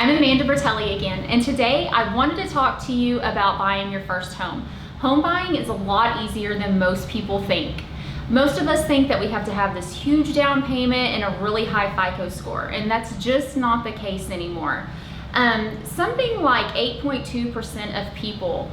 I'm Amanda Bertelli again, and today I wanted to talk to you about buying your first home. Home buying is a lot easier than most people think. Most of us think that we have to have this huge down payment and a really high FICO score, and that's just not the case anymore. Something like 8.2% of people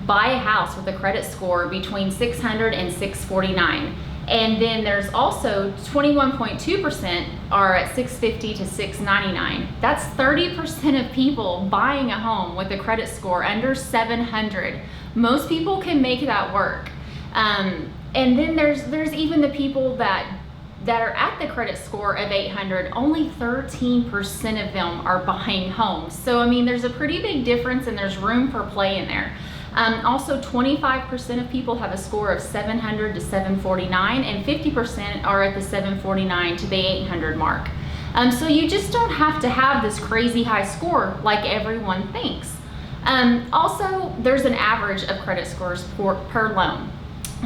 buy a house with a credit score between 600 and 649. And then there's also 21.2% are at 650 to 699. That's 30% of people buying a home with a credit score under 700. Most people can make that work. And then there's even the people that are at the credit score of 800. Only 13% of them are buying homes. So I mean, there's a pretty big difference, and there's room for play in there. Also, 25% of people have a score of 700 to 749, and 50% are at the 749 to the 800 mark. So you just don't have to have this crazy high score like everyone thinks. Also, there's an average of credit scores per loan.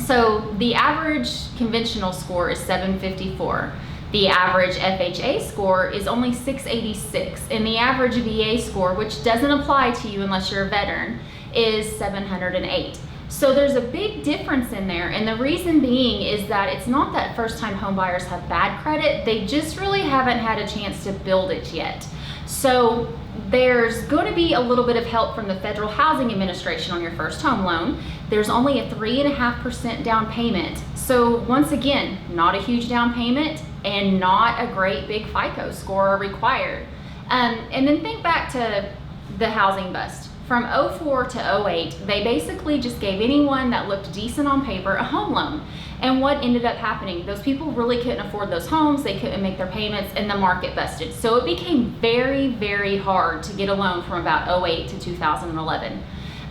So the average conventional score is 754. The average FHA score is only 686, and the average VA score, which doesn't apply to you unless you're a veteran, is 708. So there's a big difference in there, and the reason being is that it's not that first-time home buyers have bad credit, they just really haven't had a chance to build it yet. So there's going to be a little bit of help from the Federal Housing Administration on your first home loan. There's only a 3.5% down payment. So once again, not a huge down payment and not a great big FICO score required. And then think back to the housing bust. From 04 to 08, they basically just gave anyone that looked decent on paper a home loan. And what ended up happening? Those people really couldn't afford those homes, they couldn't make their payments, and the market busted. So it became very, very hard to get a loan from about 08 to 2011.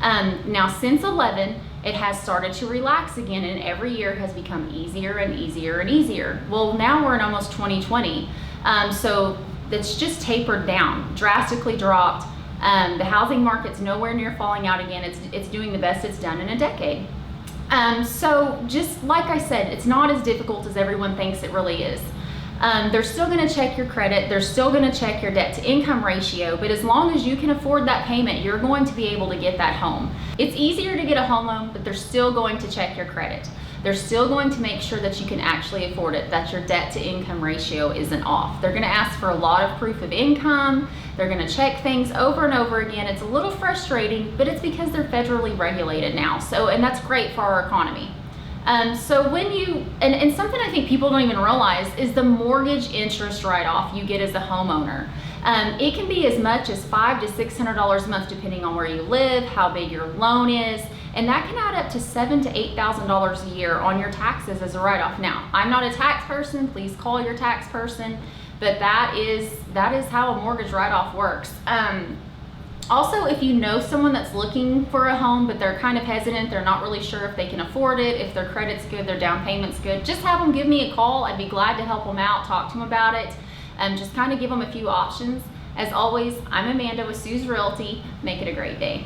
Now since 11, it has started to relax again, and every year has become easier and easier and easier. Well, now we're in almost 2020, so it's just tapered down, drastically dropped. The housing market's nowhere near falling out again. It's doing the best it's done in a decade. So just like I said, it's not as difficult as everyone thinks it really is. They're still going to check your credit. They're still going to check your debt to income ratio, but as long as you can afford that payment, you're going to be able to get that home. It's easier to get a home loan, but they're still going to check your credit. They're still going to make sure that you can actually afford it, that your debt to income ratio isn't off. They're going to ask for a lot of proof of income. They're going to check things over and over again. It's a little frustrating, but it's because they're federally regulated now. And that's great for our economy. So when you, and something I think people don't even realize is the mortgage interest write-off you get as a homeowner. It can be as much as $500 to $600 a month depending on where you live, how big your loan is, and that can add up to $7,000 to $8,000 a year on your taxes as a write-off. Now, I'm not a tax person, please call your tax person, but that is how a mortgage write-off works. Also, if you know someone that's looking for a home, but they're kind of hesitant, they're not really sure if they can afford it, if their credit's good, their down payment's good, just have them give me a call. I'd be glad to help them out, talk to them about it, and just kind of give them a few options. As always, I'm Amanda with Sue's Realty. Make it a great day.